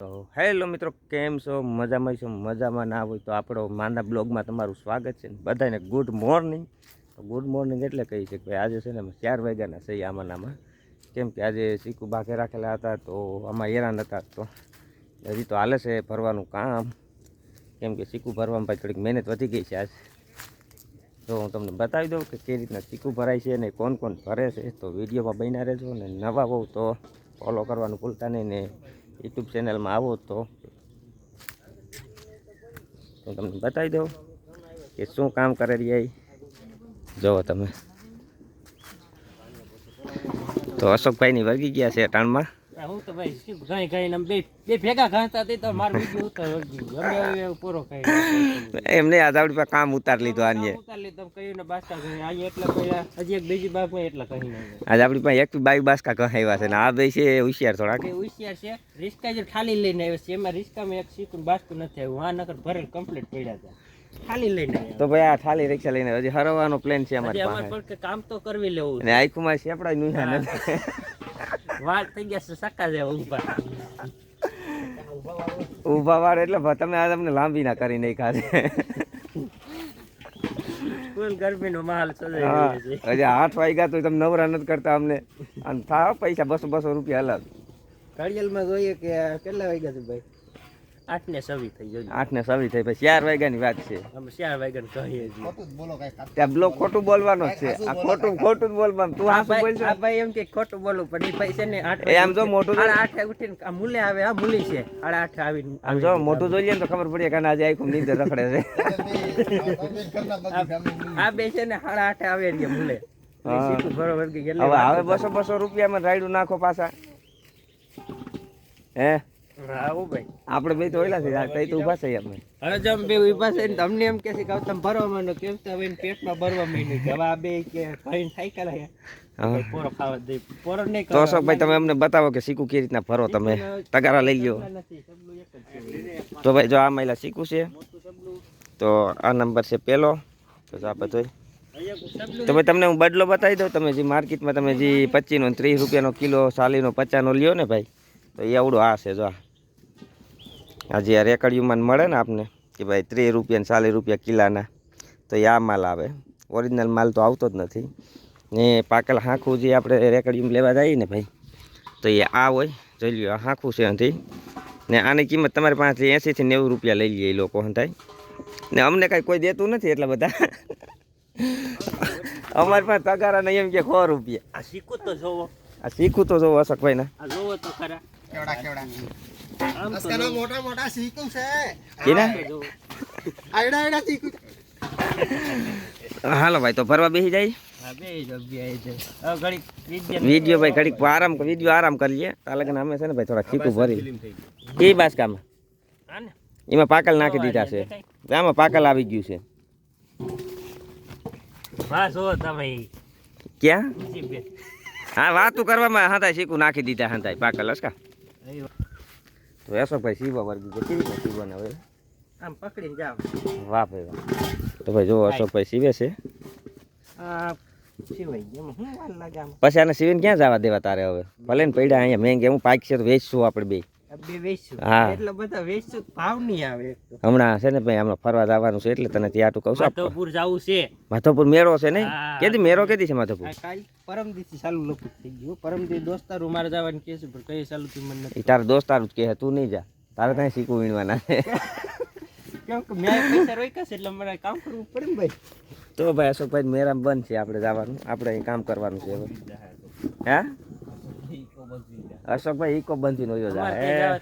તો હેલો મિત્રો, કેમ છો? મજામાં છો? મજામાં ના હોય તો આપણો માંદા બ્લોગમાં તમારું સ્વાગત છે. બધાને ગુડ મોર્નિંગ. ગુડ મોર્નિંગ એટલે કહી છે કે ભાઈ આજે છે ને 4 વાગ્યાના સહી આમાં કેમ કે આજે ચીકુ બાકે રાખેલા હતા તો આમાં હેરાન હતા. તો હજી તો હાલે છે ભરવાનું કામ, કેમ કે ચીકુ ભરવામાં ભાઈ થોડીક મહેનત વધી ગઈ છે આજ. તો હું તમને બતાવી દઉં કે કઈ રીતના ચીકુ ભરાય છે અને કોણ કોણ ભરે છે. તો વિડીયોમાં બન્યા રહેજો ને નવા હોવ તો ફોલો કરવાનું ભૂલતા નહીં ને યુટ્યુબ ચેનલમાં આવો તો તમને બતાવી દઉં કે શું કામ કરે રહ્યા. જુઓ તમે, તો અશોકભાઈની વળગી ગયા છે ટાણમાં. હું તો ભાઈ ઘણી ઘણી બે ભેગા ઘાસતા હતી તો મારું બીજું પૂરો કરી એમને આજ આપણી પાસે કામ ઉતાર લીધો. આને ઉતાર લીધો કહ્યું ને બાસકા આજે એટલા પહેલા હજી એક બીજી બાપ એટલા કહી આજે આપણી પાસે એક બાઈ બાસકા કહાવ્યા છે ને આ બે છે હોશિયાર થોડાક. હોશિયાર છે. રિસ્કા જે ખાલી લઈને આવ્યો છે એમાં રિસ્કામાં એક સીકું બાસકું નથી આવ્યું. આ નકર ભરેલ કમ્પ્લીટ પડ્યા હતા ખાલી લઈને. તો ભાઈ આ ખાલી રિક્ષા લઈને હજી હરવાનો પ્લાન છે અમારી પાસે. કામ તો કરવી લેવું ને આખુમાં સેપડા નુહ્યા નથી. વાળ થઈ ગયા છે સકા જેવા ઊભા વાળ એટલે તમે આ તમને લાંબી ના કરી નહીં ખાધે. ફૂલ ગરમીનો માહોલ સજાઈ છે. હજી 8 વાગ્યા તો તમે નવરા નથી કરતા અમને. અને થાવ પૈસા 200 રૂપિયા અલગ. ઘડિયાળમાં જોઈએ કે કેટલા વાગ્યા છે ભાઈ? 8:06 થઈ ગયો. 8:06 થઈ. પછી 4 વાગ્યાની વાત છે. અમે 4 વાગ્યાને કહીએ છીએ. ત્યાં બ્લોક ખોટું બોલવાનો છે. આ ખોટું જ બોલવાનું. તું આ બોલ આ ભાઈ એમ કે ખોટું બોલવું પણ એ પૈસા ને 8 આમ જો મોટું 8 ઉઠીને આ મુલે આવે. આ મુલી છે 8 આવીને આમ જો મોટું જોઈએ ને તો ખબર પડી કે આજે આખું નીંદર રખડે છે. આ બે છે ને 8 આવે રે મુલે. બરોબર કે હવે 200 રૂપિયામાં રાયડું નાખો પાછા. હે આપણે બે તો ઓયલા છે તો ઉભા છે. અમે હવે જમ બે ઉભા છે ને તમને એમ કે છે કે તમે ભરવા માંડો કેમ તો હવે પેટમાં ભરવા માંડ્યું કે હવે આ બે કે ખાઈને સાયકલ હે પોરો ખાવા દે પોરો નહીં. તો અશોકભાઈ તમે અમને બતાવો કે સીકુ કેવી રીતના ભરો. તમે તગારા લઈ લ્યો. તો ભાઈ જો આ મહિલા સીકુ છે તો આ નંબર છે પહેલો. તો આ બધો તો ભાઈ તમને હું બદલો બતાવી દઉં. તમે જે માર્કેટમાં તમે જે 25 નો 30 રૂપિયાનો કિલો 40 નો 50 નો લ્યો ને ભાઈ તો એ આવડો આ છે. જો આજે આ રેકડીયુંમાં મળે ને આપને કે ભાઈ 30 રૂપિયા ને 40 રૂપિયા કિલાના, તો એ આ માલ આવે. ઓરિજિનલ માલ તો આવતો જ નથી. ને પાકેલ હાંખું જે આપણે રેકડીયુંમાં લેવા જઈએ ને ભાઈ તો એ આ હોય. જોઈ લ્યો આ હાંખું છે અહીંથી. ને આની કિંમત તમારી પાસેથી 80 થી 90 રૂપિયા લઈ લઈએ એ લોકો હંતાય. ને અમને કાંઈ કોઈ દેતું નથી એટલા બધા. અમારી પાસે તગારા નહીં એમ કે 100 રૂપિયા. આ શીખું તો જોવો. આ શીખું તો જોવો અશોકભાઈ ના. આ જોવો તો ખરા કેવડા મોટા મોટા શીખું છે. હાલો ભાઈ તો ભરવા બેસી જાય. વિડીયો ભાઈ ઘડીક આરામ કરી લઈએ. આ લગન અમે છે ને ભાઈ થોડા ચીકુ ભરી એ બાસકામાં એમાં પાકલ નાખી દીધા છે. આમાં પાકલ આવી ગયું છે. ક્યાં હા વાતું કરવામાં હતા ચીકુ નાખી દીધા હતા પાકલ હસકા. તો અશોકભાઈ સીવા વર્ગી છે. કેવી રીતે સીવાના હવે આમ પકડીને જાવ. વાહ ભાઈ વાહ. તો ભાઈ જો અશોકભાઈ સીવે છે. પછી આને સીવીને ક્યાં જવા દેવા તારે હવે? ભલે ને પડ્યા અહીંયા મેં હું પાક છે તો વેચશું આપણે બે. હા એટલો બધા વેચશું ભાવ નહીં આવે. હમણાં છે ને ભાઈ હમણાં ફરવા જવાનું છે એટલે તને ત્યાં કહું છું. માધવપુર જવું છે. માધવપુર મેળો છે ને? કેદી મેળો કેદી છે માધવપુર? પરમ દિવસથી ચાલુ લપુટ થઈ ગયું. પરમ દિવસ દોસ્તારો મારે જવાનું કે છે પણ કઈ ચાલુ થી મને નથી. તારે દોસ્તાર જ કે તું નહીં જા. તારે ત્યાં શીખવું વીણવાના છે. કેમ કે મેં પૈસા રોક્યા છે એટલે મારે કામ કરવું પડે ને ભાઈ. તો ભાઈ અશોકભાઈ મેરામ બંધ છે. આપણે જવાનું, આપણે અહીં કામ કરવાનું છે. હા અશોકભાઈ ઈકો બંધી નો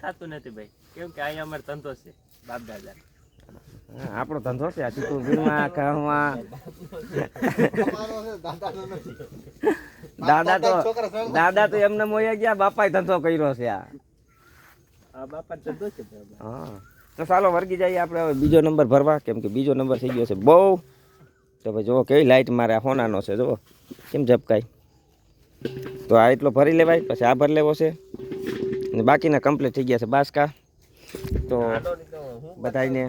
થતું નથી ભાઈ. કેમ કે અહીંયા અમારો ધંધો છે બાપ દાદા. આપણો ધંધો છે આ ચીકુ વીણવા ખાવા. દાદા તો એમને મોયા ગયા. બાપાએ ધંધો કર્યો છે આ બાપા ધંધો છે. હા તો ચાલો વર્ગી જઈએ આપણે હવે બીજો નંબર ભરવા. કેમ કે બીજો નંબર થઈ ગયો છે બહુ. તો ભાઈ જુઓ કેવી લાઇટ મારે હોનાનો છે. જુઓ કેમ ઝપકાય. તો આ એટલો ભરી લેવાય. પછી આ ભરી લેવો છે ને બાકીના કમ્પ્લીટ થઈ ગયા છે બાસકા. તો બધાને